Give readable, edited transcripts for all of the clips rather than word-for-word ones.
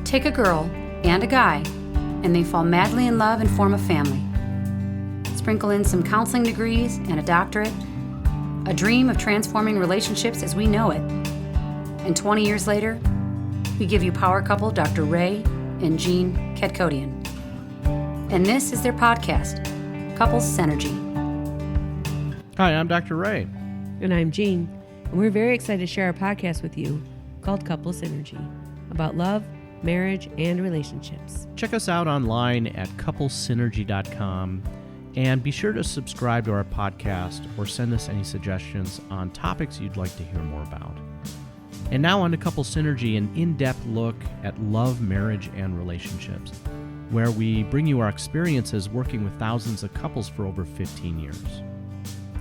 Take a girl and a guy, and they fall madly in love and form a family. Sprinkle in some counseling degrees and a doctorate, a dream of transforming relationships as we know it. And 20 years later, we give you power couple Dr. Ray and Jean Kadkhodaian. And this is their podcast, Couples Synergy. Hi, I'm Dr. Ray. And I'm Jean. And we're very excited to share our podcast with you called Couples Synergy about love, marriage, and relationships. Check us out online at couplesynergy.com and be sure to subscribe to our podcast or send us any suggestions on topics you'd like to hear more about. And now on to Couples Synergy, an in-depth look at love, marriage, and relationships, where we bring you our experiences working with thousands of couples for over 15 years.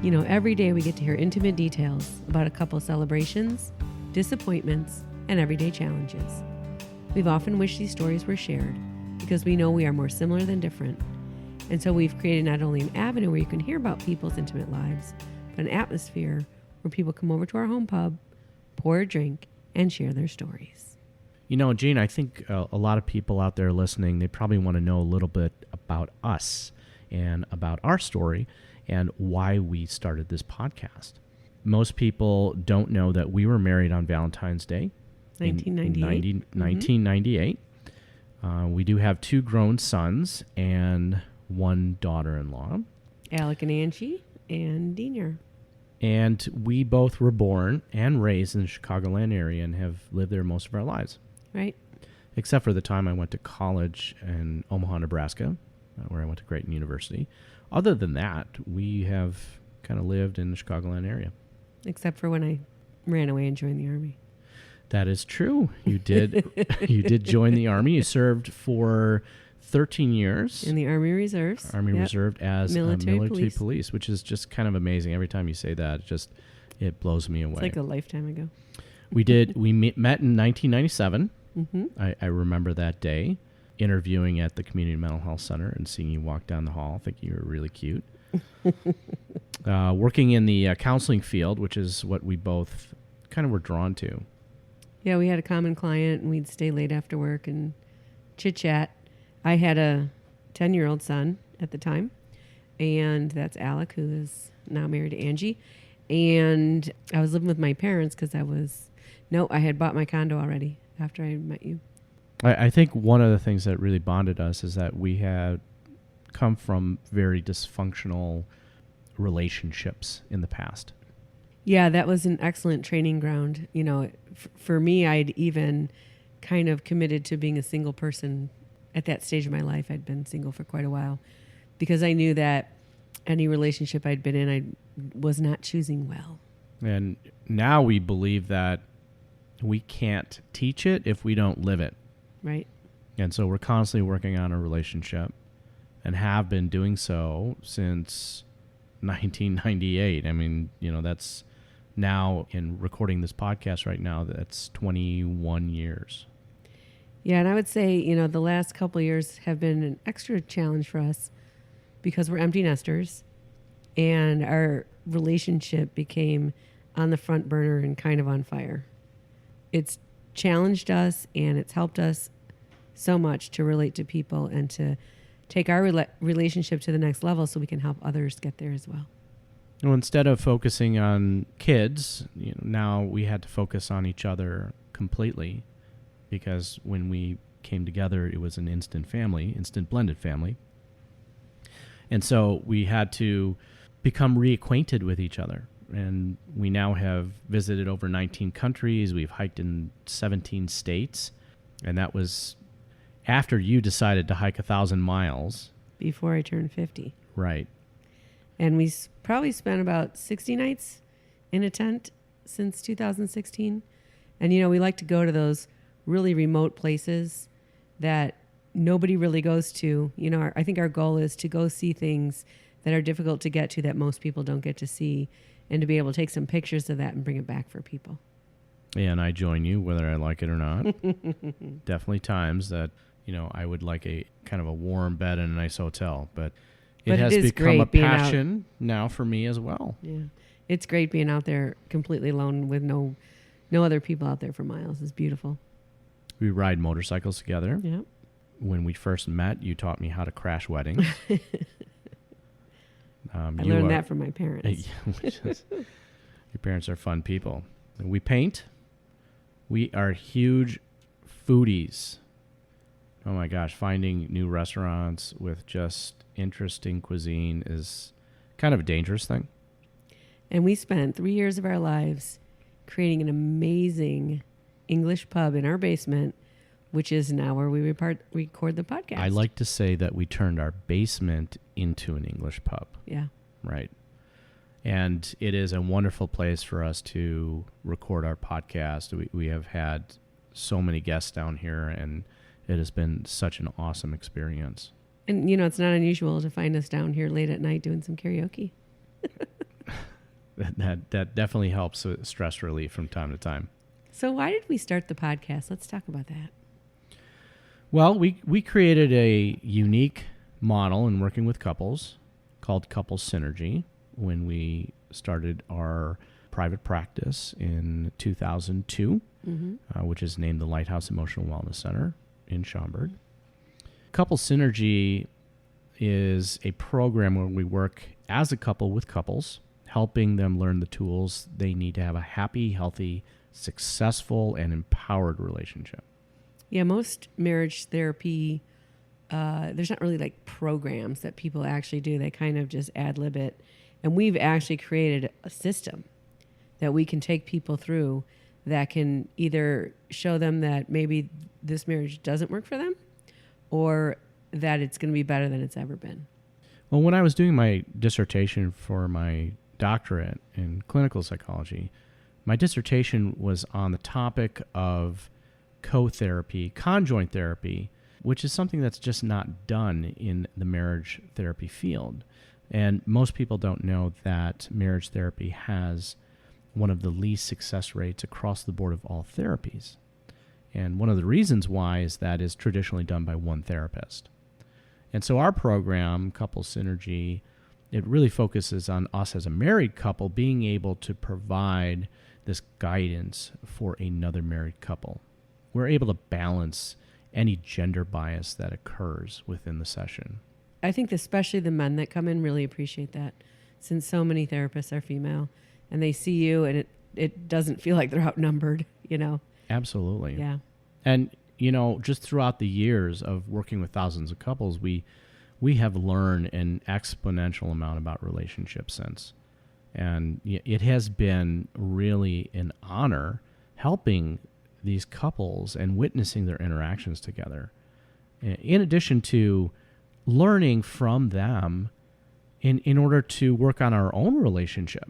You know, every day we get to hear intimate details about a couple's celebrations, disappointments, and everyday challenges. We've often wished these stories were shared because we know we are more similar than different. And so we've created not only an avenue where you can hear about people's intimate lives, but an atmosphere where people come over to our home pub, pour a drink, and share their stories. You know, Jean, I think a lot of people out there listening, they probably want to know a little bit about us and about our story and why we started this podcast. Most people don't know that we were married on Valentine's Day. 1998. We do have two grown sons and one daughter-in-law. Alec and Angie and Diner. And we both were born and raised in the Chicagoland area and have lived there most of our lives. Right. Except for the time I went to college in Omaha, Nebraska, where I went to Creighton University. Other than that, we have kind of lived in the Chicagoland area. Except for when I ran away and joined the Army. That is true. You did. You did join the Army. You served for 13 years in the Army Reserves. Army Reserve as military police, which is just kind of amazing. Every time you say that, it blows me away. It's like a lifetime ago. We met in 1997. Mm-hmm. I remember that day, interviewing at the Community Mental Health Center and seeing you walk down the hall. I think you were really cute. Working in the counseling field, which is what we both kind of were drawn to. Yeah, we had a common client, and we'd stay late after work and chit-chat. I had a 10-year-old son at the time, and that's Alec, who is now married to Angie. And I was living with my parents because I had bought my condo already after I met you. I think one of the things that really bonded us is that we had come from very dysfunctional relationships in the past. Yeah, that was an excellent training ground. You know, for me, I'd even kind of committed to being a single person at that stage of my life. I'd been single for quite a while because I knew that any relationship I'd been in, I was not choosing well. And now we believe that we can't teach it if we don't live it. Right. And so we're constantly working on a relationship and have been doing so since 1998. I mean, you know, that's now in recording this podcast right now, that's 21 years. Yeah, and I would say, you know, the last couple of years have been an extra challenge for us because we're empty nesters and our relationship became on the front burner and kind of on fire. It's challenged us and it's helped us so much to relate to people and to take our relationship to the next level so we can help others get there as well. Well, instead of focusing on kids, now we had to focus on each other completely because when we came together, it was an instant blended family. And so we had to become reacquainted with each other. And we now have visited over 19 countries. We've hiked in 17 states. And that was after you decided to hike 1,000 miles. Before I turned 50. Right. And we probably spent about 60 nights in a tent since 2016. And, you know, we like to go to those really remote places that nobody really goes to. You know, I think our goal is to go see things that are difficult to get to that most people don't get to see and to be able to take some pictures of that and bring it back for people. And I join you, whether I like it or not. Definitely times that, you know, I would like a kind of a warm bed in a nice hotel, but it has become a passion now for me as well. Yeah. It's great being out there completely alone with no other people out there for miles. It's beautiful. We ride motorcycles together. Yep. When we first met, you taught me how to crash weddings. I learned that from my parents. Your parents are fun people. We paint. We are huge foodies. Oh my gosh, finding new restaurants with just interesting cuisine is kind of a dangerous thing. And we spent 3 years of our lives creating an amazing English pub in our basement, which is now where we record the podcast. I like to say that we turned our basement into an English pub. Yeah. Right. And it is a wonderful place for us to record our podcast. We have had so many guests down here, and it has been such an awesome experience. And, it's not unusual to find us down here late at night doing some karaoke. That definitely helps with stress relief from time to time. So why did we start the podcast? Let's talk about that. Well, we created a unique model in working with couples called Couple Synergy when we started our private practice in 2002, which is named the Lighthouse Emotional Wellness Center in Schaumburg. Couple Synergy is a program where we work as a couple with couples, helping them learn the tools they need to have a happy, healthy, successful, and empowered relationship. Yeah, most marriage therapy, there's not really like programs that people actually do. They kind of just ad-lib it. And we've actually created a system that we can take people through that can either show them that maybe this marriage doesn't work for them or that it's going to be better than it's ever been. Well, when I was doing my dissertation for my doctorate in clinical psychology, my dissertation was on the topic of co-therapy, conjoint therapy, which is something that's just not done in the marriage therapy field. And most people don't know that marriage therapy has one of the least success rates across the board of all therapies. And one of the reasons why is that is traditionally done by one therapist. And so our program, Couple Synergy, it really focuses on us as a married couple being able to provide this guidance for another married couple. We're able to balance any gender bias that occurs within the session. I think especially the men that come in really appreciate that, since so many therapists are female and they see you and it doesn't feel like they're outnumbered, Absolutely. Yeah. And, just throughout the years of working with thousands of couples, we have learned an exponential amount about relationships since. And it has been really an honor helping these couples and witnessing their interactions together. In addition to learning from them in order to work on our own relationship.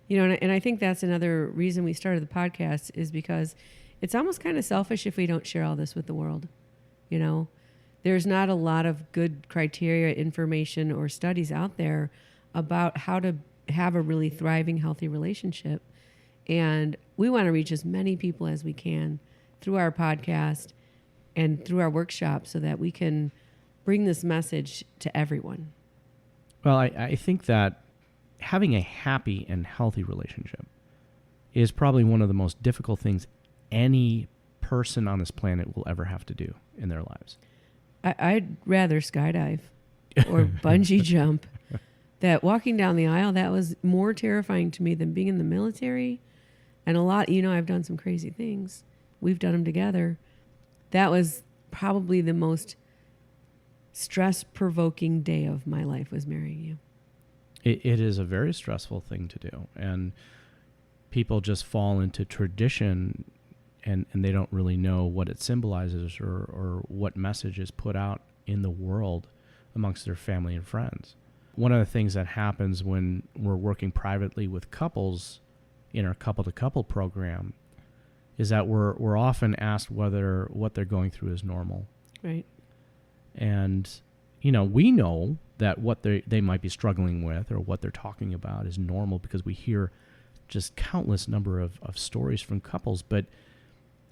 And I think that's another reason we started the podcast is because it's almost kind of selfish if we don't share all this with the world. There's not a lot of good criteria, information, or studies out there about how to have a really thriving, healthy relationship. And we want to reach as many people as we can through our podcast and through our workshops so that we can bring this message to everyone. Well, I think that having a happy and healthy relationship is probably one of the most difficult things any person on this planet will ever have to do in their lives. I'd rather skydive or bungee jump. That walking down the aisle, that was more terrifying to me than being in the military. And a lot, I've done some crazy things. We've done them together. That was probably the most stress-provoking day of my life was marrying you. It is a very stressful thing to do. And people just fall into tradition and they don't really know what it symbolizes or what message is put out in the world amongst their family and friends. One of the things that happens when we're working privately with couples in our couple-to-couple program is that we're often asked whether what they're going through is normal. Right. And, we know that what they might be struggling with or what they're talking about is normal because we hear just countless number of stories from couples. But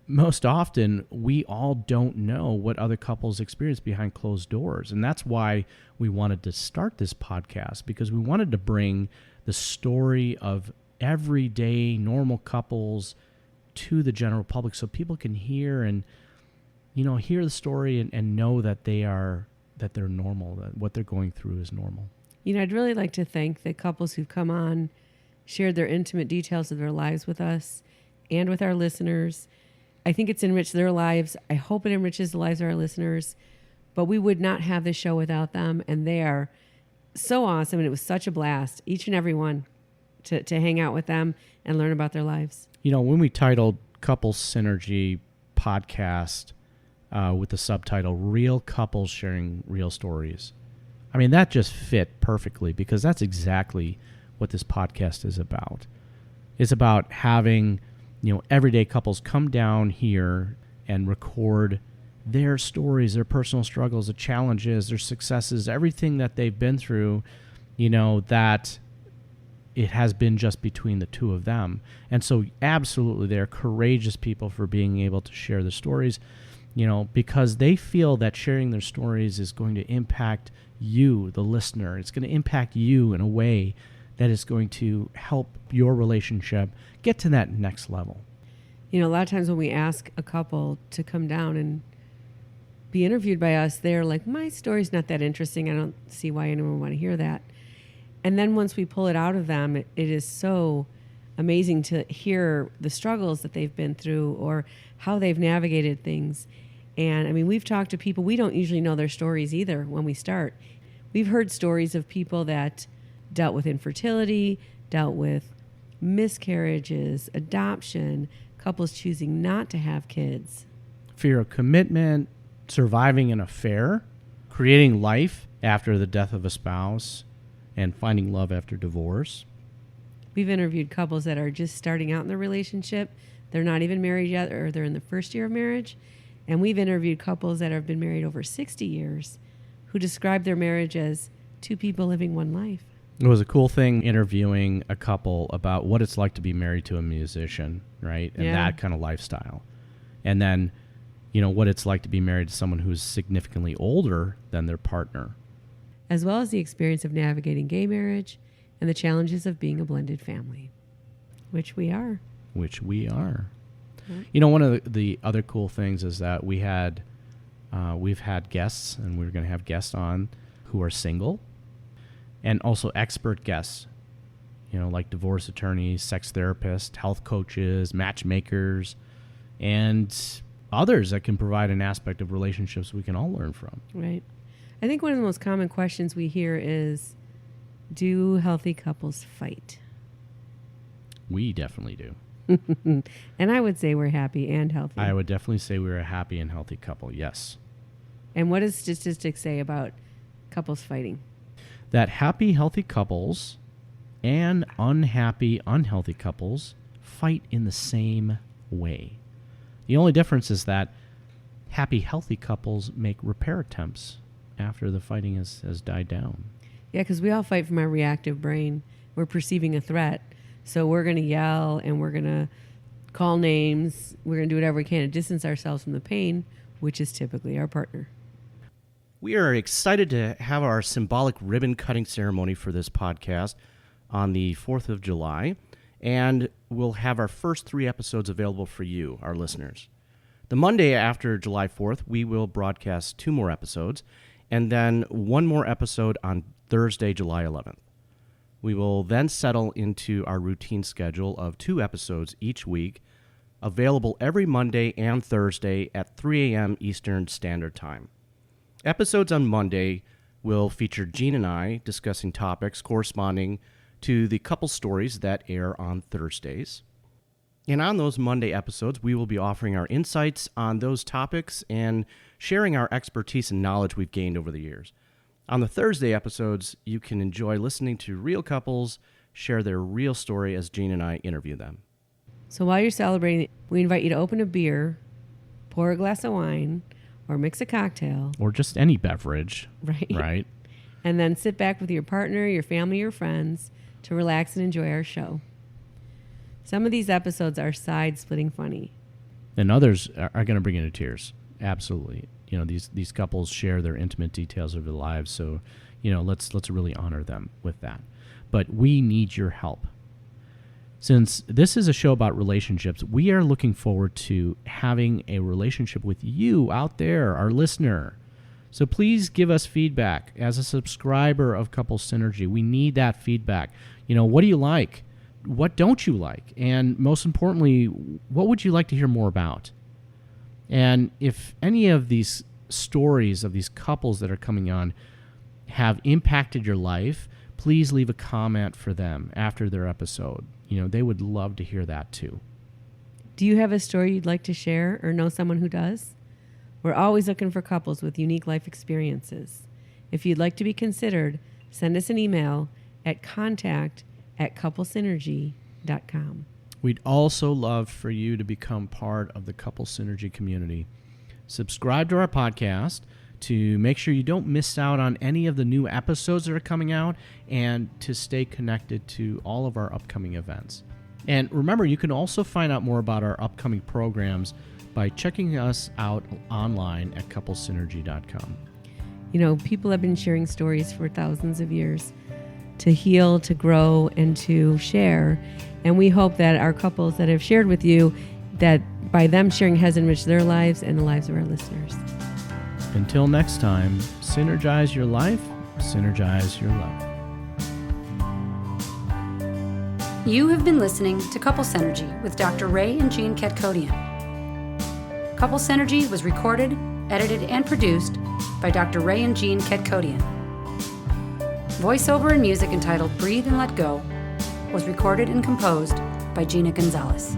most often, we all don't know what other couples experience behind closed doors. And that's why we wanted to start this podcast, because we wanted to bring the story of everyday normal couples to the general public so people can hear and hear the story and know that they're normal, that what they're going through is normal. I'd really like to thank the couples who've come on, shared their intimate details of their lives with us and with our listeners. I think it's enriched their lives. I hope it enriches the lives of our listeners, but we would not have this show without them. And they are so awesome. And it was such a blast, each and every one, to hang out with them and learn about their lives. When we titled Couples Synergy Podcast with the subtitle Real Couples Sharing Real Stories, that just fit perfectly, because that's exactly what this podcast is about. It's about having, everyday couples come down here and record their stories, their personal struggles, their challenges, their successes, everything that they've been through, that it has been just between the two of them. And so absolutely, they're courageous people for being able to share their stories, because they feel that sharing their stories is going to impact you, the listener. It's going to impact you in a way that is going to help your relationship get to that next level. A lot of times when we ask a couple to come down and be interviewed by us, they're like, my story's not that interesting. I don't see why anyone would want to hear that. And then once we pull it out of them, it is so amazing to hear the struggles that they've been through or how they've navigated things. And we've talked to people, we don't usually know their stories either when we start. We've heard stories of people that dealt with infertility, dealt with miscarriages, adoption, couples choosing not to have kids. Fear of commitment, surviving an affair, creating life after the death of a spouse, and finding love after divorce. We've interviewed couples that are just starting out in their relationship. They're not even married yet, or they're in the first year of marriage. And we've interviewed couples that have been married over 60 years who describe their marriage as two people living one life. It was a cool thing interviewing a couple about what it's like to be married to a musician, right? And that kind of lifestyle. And then, what it's like to be married to someone who's significantly older than their partner. As well as the experience of navigating gay marriage and the challenges of being a blended family, which we are. Yeah. One of the other cool things is that we've had guests, and we're going to have guests on who are single, and also expert guests, like divorce attorneys, sex therapists, health coaches, matchmakers, and others that can provide an aspect of relationships we can all learn from. Right. I think one of the most common questions we hear is, do healthy couples fight? We definitely do. And I would say we're happy and healthy. I would definitely say we're a happy and healthy couple, yes. And what does statistics say about couples fighting? That happy, healthy couples and unhappy, unhealthy couples fight in the same way. The only difference is that happy, healthy couples make repair attempts after the fighting has died down. Yeah, because we all fight from our reactive brain. We're perceiving a threat. So we're going to yell and we're going to call names. We're going to do whatever we can to distance ourselves from the pain, which is typically our partner. We are excited to have our symbolic ribbon cutting ceremony for this podcast on the 4th of July, and we'll have our first 3 episodes available for you, our listeners. The Monday after July 4th, we will broadcast 2 more episodes, and then 1 more episode on Thursday, July 11th. We will then settle into our routine schedule of 2 episodes each week, available every Monday and Thursday at 3 a.m. Eastern Standard Time. Episodes on Monday will feature Jean and I discussing topics corresponding to the couple stories that air on Thursdays. And on those Monday episodes, we will be offering our insights on those topics and sharing our expertise and knowledge we've gained over the years. On the Thursday episodes, you can enjoy listening to real couples share their real story as Jean and I interview them. So while you're celebrating, we invite you to open a beer, pour a glass of wine, or mix a cocktail. Or just any beverage. Right. And then sit back with your partner, your family, your friends to relax and enjoy our show. Some of these episodes are side-splitting funny. And others are going to bring you to tears. Absolutely. These couples share their intimate details of their lives, so, let's really honor them with that. But we need your help. Since this is a show about relationships, we are looking forward to having a relationship with you out there, our listener. So please give us feedback. As a subscriber of Couples Synergy, we need that feedback. What do you like? What don't you like? And most importantly, what would you like to hear more about? And if any of these stories of these couples that are coming on have impacted your life, please leave a comment for them after their episode. They would love to hear that too. Do you have a story you'd like to share or know someone who does? We're always looking for couples with unique life experiences. If you'd like to be considered, send us an email at contact@couplesynergy.com. We'd also love for you to become part of the Couple Synergy community. Subscribe to our podcast to make sure you don't miss out on any of the new episodes that are coming out, and to stay connected to all of our upcoming events. And remember, you can also find out more about our upcoming programs by checking us out online at couplesynergy.com. People have been sharing stories for thousands of years to heal, to grow, and to share. And we hope that our couples that have shared with you, that by them sharing has enriched their lives and the lives of our listeners. Until next time, synergize your life, synergize your love. You have been listening to Couple Synergy with Dr. Ray and Jean Kadkhodaian. Couple Synergy was recorded, edited, and produced by Dr. Ray and Jean Kadkhodaian. Voiceover and music entitled Breathe and Let Go was recorded and composed by Gina Gonzalez.